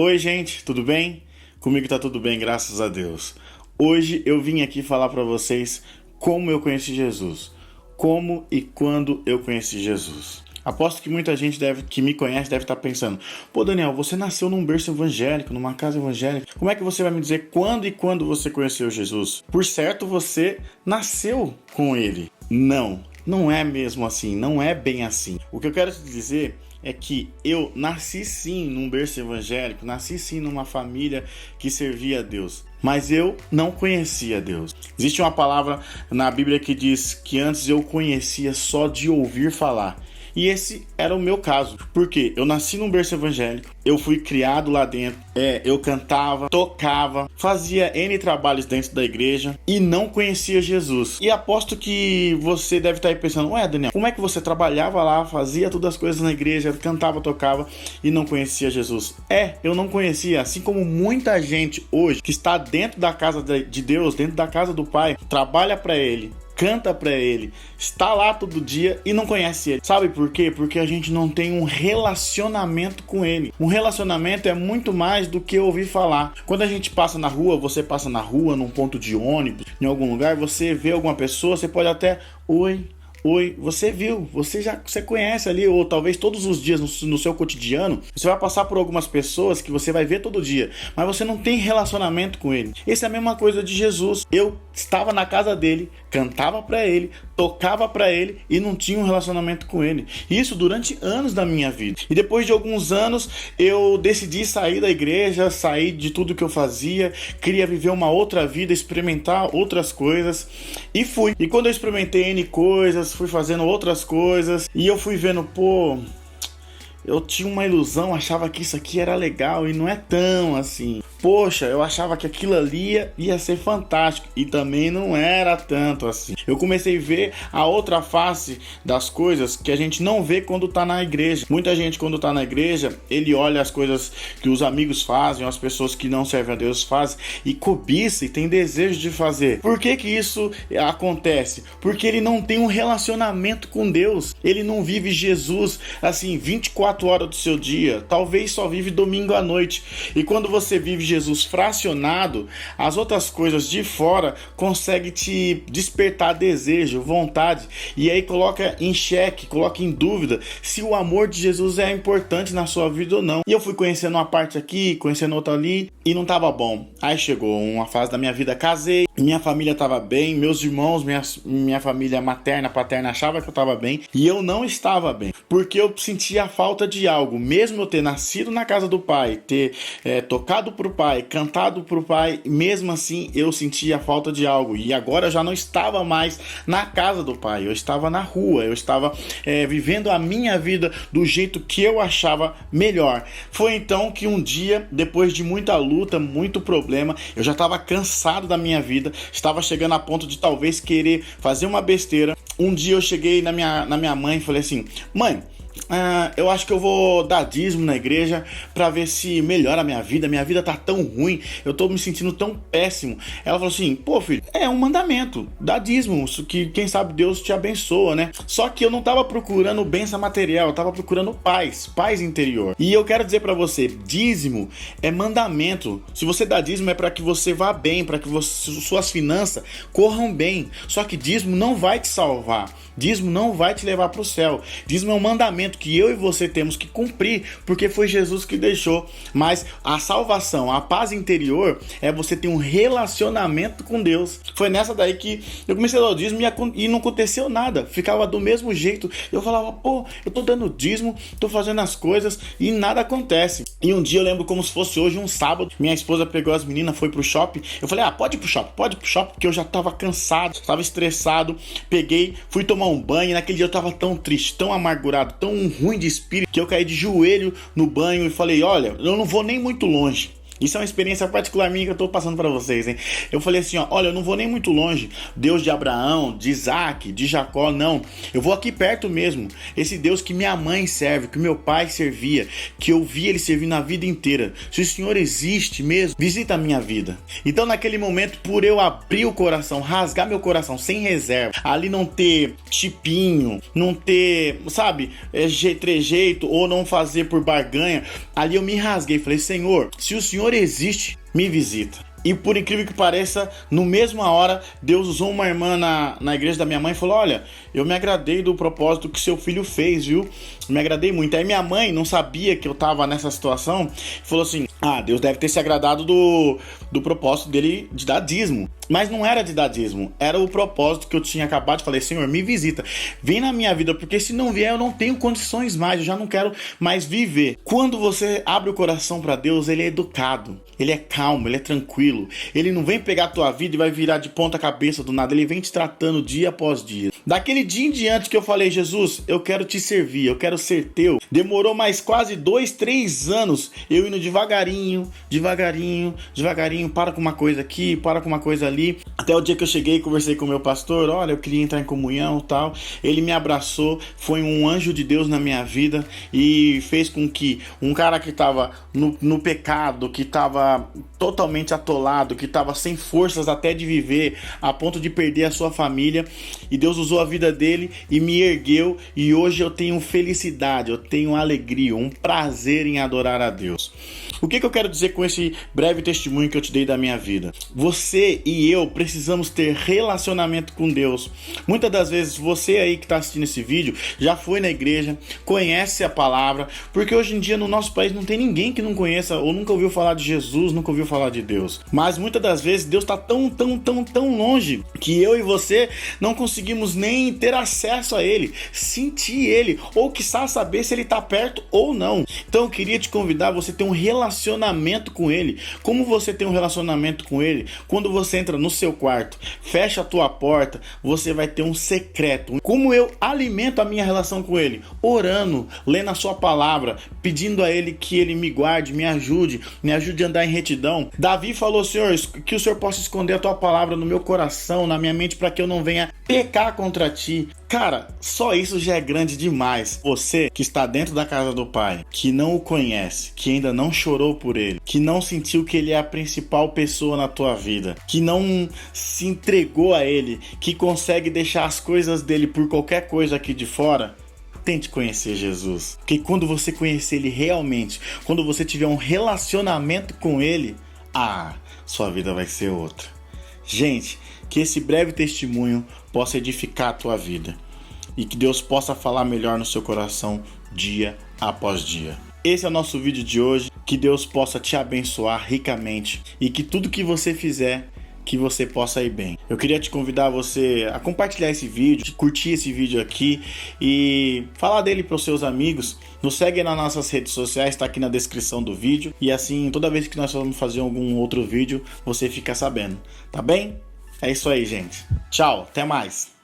Oi, gente, tudo bem? Comigo tá tudo bem, graças a Deus. Hoje eu vim aqui falar para vocês como eu conheci Jesus. Como e quando eu conheci Jesus. Aposto que muita gente que me conhece deve estar pensando: pô, Daniel, você nasceu num berço evangélico, numa casa evangélica. Como é que você vai me dizer quando e quando você conheceu Jesus? Por certo, você nasceu com ele. Não é mesmo assim, não é bem assim. O que eu quero te dizer é que eu nasci sim num berço evangélico, nasci sim numa família que servia a Deus, mas eu não conhecia Deus. Existe uma palavra na Bíblia que diz que antes eu conhecia só de ouvir falar. E esse era o meu caso, porque eu nasci num berço evangélico, eu fui criado lá dentro, eu cantava, tocava, fazia N trabalhos dentro da igreja e não conhecia Jesus. E aposto que você deve estar aí pensando: ué, Daniel, como é que você trabalhava lá, fazia todas as coisas na igreja, cantava, tocava e não conhecia Jesus? Eu não conhecia, assim como muita gente hoje que está dentro da casa de Deus, dentro da casa do Pai, trabalha para Ele, canta pra ele, está lá todo dia e não conhece ele. Sabe por quê? Porque a gente não tem um relacionamento com ele. Um relacionamento é muito mais do que ouvir falar. Quando a gente passa na rua, você passa na rua, num ponto de ônibus, em algum lugar, você vê alguma pessoa, você pode até: Oi, você viu, você conhece ali, ou talvez todos os dias no seu cotidiano, você vai passar por algumas pessoas que você vai ver todo dia, mas você não tem relacionamento com ele. Essa é a mesma coisa de Jesus. Eu estava na casa dele, cantava para ele, tocava para ele e não tinha um relacionamento com ele. Isso durante anos da minha vida. E depois de alguns anos, eu decidi sair da igreja, sair de tudo que eu fazia, queria viver uma outra vida, experimentar outras coisas e fui. E quando eu experimentei N coisas, fui fazendo outras coisas e eu fui vendo, eu tinha uma ilusão, achava que isso aqui era legal e não é tão assim. Poxa, eu achava que aquilo ali ia ser fantástico e também não era tanto assim. Eu comecei a ver a outra face das coisas que a gente não vê quando tá na igreja. Muita gente, quando tá na igreja, ele olha as coisas que os amigos fazem, as pessoas que não servem a Deus fazem e cobiça e tem desejo de fazer. Por que isso acontece? Porque ele não tem um relacionamento com Deus. Ele não vive Jesus assim 24 horas do seu dia. Talvez só vive domingo à noite. E quando você vive Jesus fracionado, as outras coisas de fora conseguem te despertar desejo, vontade, e aí coloca em xeque, coloca em dúvida se o amor de Jesus é importante na sua vida ou não. E eu fui conhecendo uma parte aqui, conhecendo outra ali, e não tava bom. Aí chegou uma fase da minha vida, casei, minha família tava bem, meus irmãos, minha família materna, paterna achava que eu tava bem, e eu não estava bem, porque eu sentia a falta de algo, mesmo eu ter nascido na casa do Pai, ter tocado pro Pai, cantado pro Pai, mesmo assim eu sentia a falta de algo. E agora eu já não estava mais na casa do Pai, eu estava na rua, eu estava vivendo a minha vida do jeito que eu achava melhor. Foi então que um dia, depois de muita luta, muito problema, eu já estava cansado da minha vida, estava chegando a ponto de talvez querer fazer uma besteira. Um dia eu cheguei na minha mãe e falei assim: mãe, eu acho que eu vou dar dízimo na igreja pra ver se melhora a minha vida tá tão ruim, eu tô me sentindo tão péssimo. Ela falou assim: pô, filho, é um mandamento, dá dízimo, que quem sabe Deus te abençoa, né? Só que eu não tava procurando bênção material, eu tava procurando paz interior. E eu quero dizer pra você, dízimo é mandamento. Se você dá dízimo é pra que você vá bem, pra que suas finanças corram bem. Só que dízimo não vai te salvar, dízimo não vai te levar pro céu. Dízimo é um mandamento que eu e você temos que cumprir, porque foi Jesus que deixou. Mas a salvação, a paz interior, é você ter um relacionamento com Deus. Foi nessa daí que eu comecei a dar o dízimo e não aconteceu nada, ficava do mesmo jeito. Eu falava: eu tô dando dízimo, tô fazendo as coisas e nada acontece. E um dia eu lembro como se fosse hoje, um sábado, minha esposa pegou as meninas, foi pro shopping. Eu falei: pode ir pro shopping, porque eu já tava cansado, tava estressado. Peguei, fui tomar um banho, e naquele dia eu tava tão triste, tão amargurado, tão ruim de espírito, que eu caí de joelho no banho e falei: olha, eu não vou nem muito longe. Isso é uma experiência particular minha que eu tô passando para vocês, hein? Eu falei assim, ó, olha, eu não vou nem muito longe. Deus de Abraão, de Isaac, de Jacó, não. Eu vou aqui perto mesmo. Esse Deus que minha mãe serve, que meu pai servia, que eu vi ele servir na vida inteira. Se o Senhor existe mesmo, visita a minha vida. Então naquele momento, por eu abrir o coração, rasgar meu coração sem reserva, ali não ter tipinho, não ter, sabe, trejeito ou não fazer por barganha, ali eu me rasguei. Falei, Senhor, se o Senhor existe, me visita. E por incrível que pareça, no mesma hora, Deus usou uma irmã na igreja da minha mãe e falou, olha, eu me agradei do propósito que seu filho fez, viu? Me agradei muito. Aí minha mãe não sabia que eu tava nessa situação, falou assim, Deus deve ter se agradado do propósito dele de dar dízimo. Mas não era de dar dízimo, era o propósito que eu tinha acabado de falar, Senhor, me visita, vem na minha vida, porque se não vier eu não tenho condições mais, eu já não quero mais viver. Quando você abre o coração para Deus, ele é educado, ele é calmo, ele é tranquilo, ele não vem pegar a tua vida e vai virar de ponta cabeça do nada, ele vem te tratando dia após dia. Daquele dia em diante que eu falei, Jesus, eu quero te servir, eu quero ser teu, demorou mais quase 2, 3 anos, eu indo devagarinho, para com uma coisa aqui, para com uma coisa ali, até o dia que eu cheguei e conversei com o meu pastor, olha, eu queria entrar em comunhão e tal, ele me abraçou, foi um anjo de Deus na minha vida e fez com que um cara que estava no pecado, que estava totalmente atolado, que estava sem forças até de viver, a ponto de perder a sua família, e Deus usou a vida dele e me ergueu, e hoje eu tenho felicidade, eu tenho alegria, um prazer em adorar a Deus. O que eu quero dizer com esse breve testemunho que eu te dei da minha vida? Você e eu precisamos ter relacionamento com Deus. Muitas das vezes você aí que está assistindo esse vídeo já foi na igreja, conhece a palavra, porque hoje em dia no nosso país não tem ninguém que não conheça ou nunca ouviu falar de Jesus, nunca ouviu falar de Deus. Mas muitas das vezes Deus está tão longe que eu e você não conseguimos nem ter acesso a Ele, sentir Ele, ou quiçá saber se Ele está perto ou não. Então eu queria te convidar a você ter um relacionamento com Ele. Como você tem um relacionamento com Ele? Quando você entra no seu quarto, fecha a tua porta, você vai ter um secreto. Como eu alimento a minha relação com Ele? Orando, lendo a sua palavra, pedindo a Ele que Ele me guarde, me ajude a andar em retidão. Davi falou, Senhor, que o Senhor possa esconder a tua palavra no meu coração, na minha mente, para que eu não venha pecar contra ti. Cara, só isso já é grande demais. Você que está dentro da casa do Pai, que não o conhece, que ainda não chorou por Ele, que não sentiu que Ele é a principal pessoa na tua vida, que não se entregou a Ele, que consegue deixar as coisas dele por qualquer coisa aqui de fora, tente conhecer Jesus. Porque quando você conhecer Ele realmente, quando você tiver um relacionamento com Ele, sua vida vai ser outra. Gente, que esse breve testemunho possa edificar a tua vida e que Deus possa falar melhor no seu coração dia após dia. Esse é o nosso vídeo de hoje. Que Deus possa te abençoar ricamente e que tudo que você fizer, que você possa ir bem. Eu queria te convidar você a compartilhar esse vídeo, curtir esse vídeo aqui e falar dele para os seus amigos. Nos segue nas nossas redes sociais, está aqui na descrição do vídeo. E assim, toda vez que nós vamos fazer algum outro vídeo, você fica sabendo, tá bem? É isso aí, gente. Tchau, até mais.